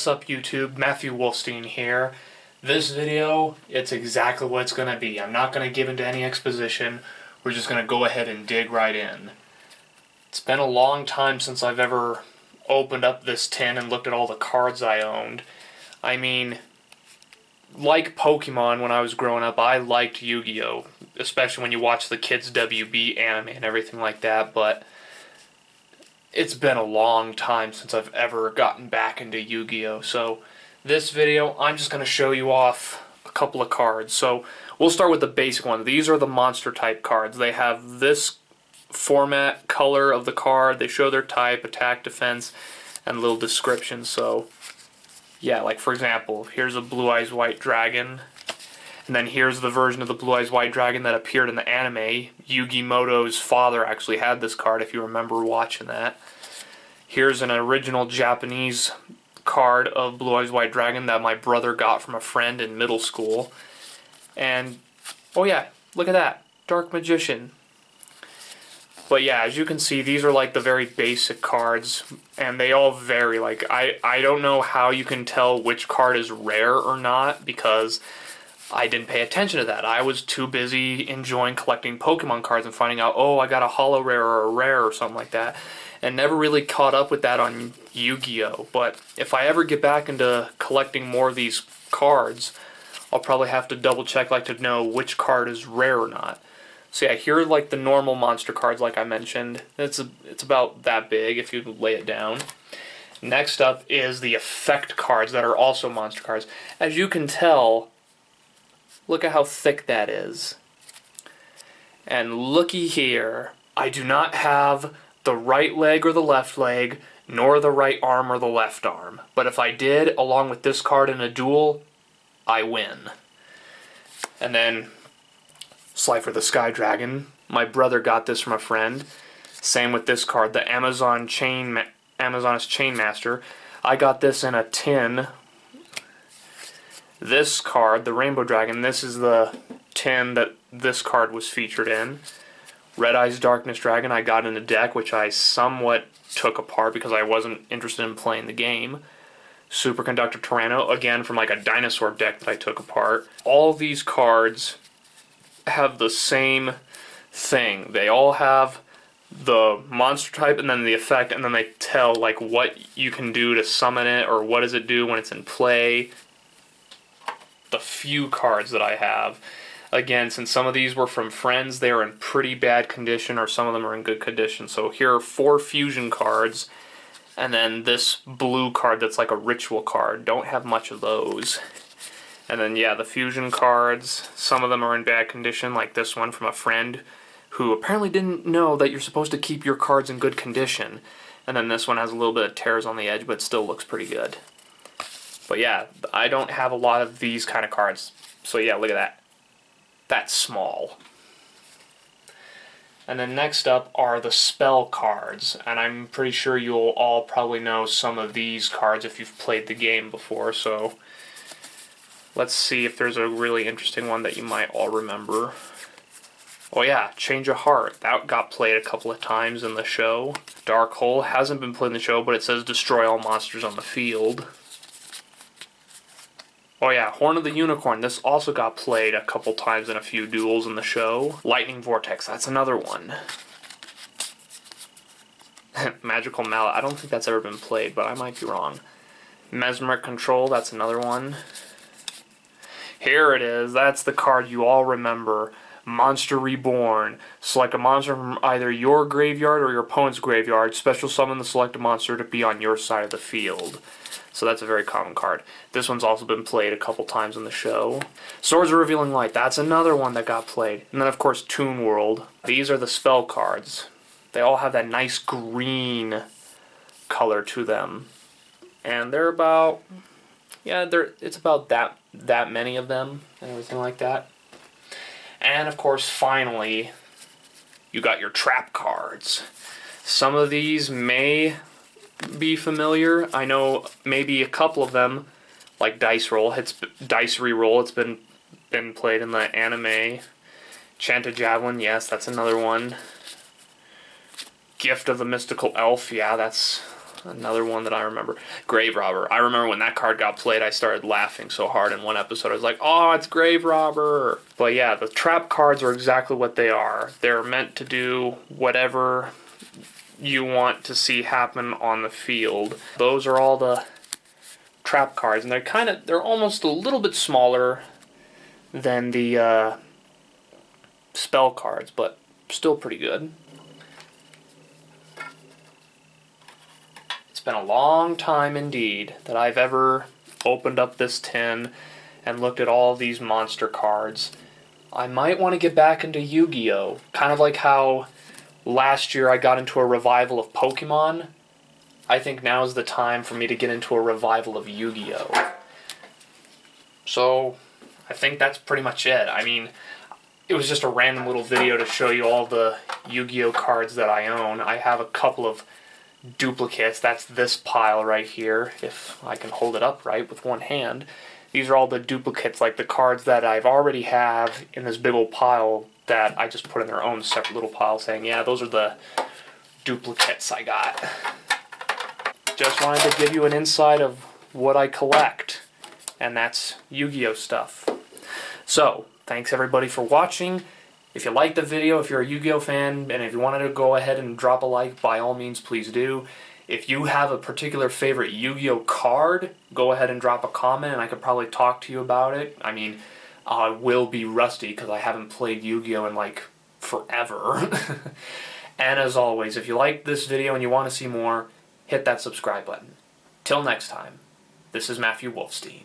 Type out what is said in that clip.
What's up YouTube, Matthew Wolfstein here. This video, it's exactly what it's going to be. I'm not going to give into any exposition. We're just going to go ahead and dig right in. It's been a long time since I've ever opened up this tin and looked at all the cards I owned. I mean, like Pokemon when I was growing up, I liked Yu-Gi-Oh! Especially when you watch the Kids WB anime and everything like that, but it's been a long time since I've ever gotten back into Yu-Gi-Oh! So this video, I'm just going to show you off a couple of cards. So we'll start with the basic one. These are the monster type cards. They have this format, color of the card. They show their type, attack, defense, and little description. So yeah, like for example, here's a Blue Eyes White Dragon. And then here's the version of the Blue Eyes White Dragon that appeared in the anime. Yugi Moto's father actually had this card, if you remember watching that. Here's an original Japanese card of Blue Eyes White Dragon that my brother got from a friend in middle school. And, oh yeah, look at that. Dark Magician. But yeah, as you can see, these are like the very basic cards, and they all vary. Like, I don't know how you can tell which card is rare or not, because I didn't pay attention to that. I was too busy enjoying collecting Pokemon cards and finding out, oh, I got a holo rare or a rare or something like that, and never really caught up with that on Yu-Gi-Oh! But if I ever get back into collecting more of these cards, I'll probably have to double check, like, to know which card is rare or not. So yeah, here are like the normal monster cards, like I mentioned. It's about that big if you lay it down. Next up is the effect cards that are also monster cards. As you can tell, look at how thick that is. And looky here, I do not have the right leg or the left leg, nor the right arm or the left arm. But if I did, along with this card in a duel, I win. And then Slifer the Sky Dragon. My brother got this from a friend. Same with this card, the Amazoness Chainmaster. I got this in a tin. This card, the Rainbow Dragon, this is the tin that this card was featured in. Red Eyes Darkness Dragon I got in a deck, which I somewhat took apart because I wasn't interested in playing the game. Superconductor Tyranno, again from like a dinosaur deck that I took apart. All these cards have the same thing. They all have the monster type and then the effect, and then they tell like what you can do to summon it or what does it do when it's in play. The few cards that I have, again, since some of these were from friends, they are in pretty bad condition, or some of them are in good condition. So here are 4 fusion cards, and then this blue card that's like a ritual card. Don't have much of those. And then yeah, the fusion cards, some of them are in bad condition, like this one from a friend who apparently didn't know that you're supposed to keep your cards in good condition. And then this one has a little bit of tears on the edge, but still looks pretty good. But yeah, I don't have a lot of these kind of cards. So yeah, look at that. That's small. And then next up are the spell cards. And I'm pretty sure you'll all probably know some of these cards if you've played the game before. So let's see if there's a really interesting one that you might all remember. Oh yeah, Change of Heart. That got played a couple of times in the show. Dark Hole hasn't been played in the show, but it says destroy all monsters on the field. Oh yeah, Horn of the Unicorn. This also got played a couple times in a few duels in the show. Lightning Vortex, that's another one. Magical Mallet, I don't think that's ever been played, but I might be wrong. Mesmeric Control, that's another one. Here it is, that's the card you all remember. Monster Reborn. Select a monster from either your graveyard or your opponent's graveyard. Special summon the selected monster to be on your side of the field. So that's a very common card. This one's also been played a couple times in the show. Swords of Revealing Light, that's another one that got played. And then of course Toon World. These are the spell cards. They all have that nice green color to them. And they're about, yeah, it's about that many of them and everything like that. And of course finally, you got your trap cards. Some of these may be familiar. I know maybe a couple of them, like Dice Roll. Dice Reroll. It's been played in the anime. Chanted Javelin. Yes, that's another one. Gift of the Mystical Elf. Yeah, that's another one that I remember. Grave Robber. I remember when that card got played, I started laughing so hard in one episode. I was like, oh, it's Grave Robber. But yeah, the trap cards are exactly what they are. They're meant to do whatever you want to see happen on the field. Those are all the trap cards, and they're almost a little bit smaller than the spell cards, but still pretty good. It's been a long time indeed that I've ever opened up this tin and looked at all these monster cards. I might want to get back into Yu-Gi-Oh! Kind of like how last year I got into a revival of Pokemon. I think now is the time for me to get into a revival of Yu-Gi-Oh! So, I think that's pretty much it. I mean, it was just a random little video to show you all the Yu-Gi-Oh! Cards that I own. I have a couple of duplicates. That's this pile right here, if I can hold it up right with one hand. These are all the duplicates, like the cards that I've already have in this big old pile that I just put in their own separate little pile saying, yeah, those are the duplicates I got. Just wanted to give you an insight of what I collect, and that's Yu-Gi-Oh! Stuff. So, thanks everybody for watching. If you liked the video, if you're a Yu-Gi-Oh! Fan, and if you wanted to go ahead and drop a like, by all means, please do. If you have a particular favorite Yu-Gi-Oh! Card, go ahead and drop a comment, and I could probably talk to you about it. I mean, I will be rusty, because I haven't played Yu-Gi-Oh! In, like, forever. And as always, if you like this video and you want to see more, hit that subscribe button. Till next time, this is Matthew Wolfstein.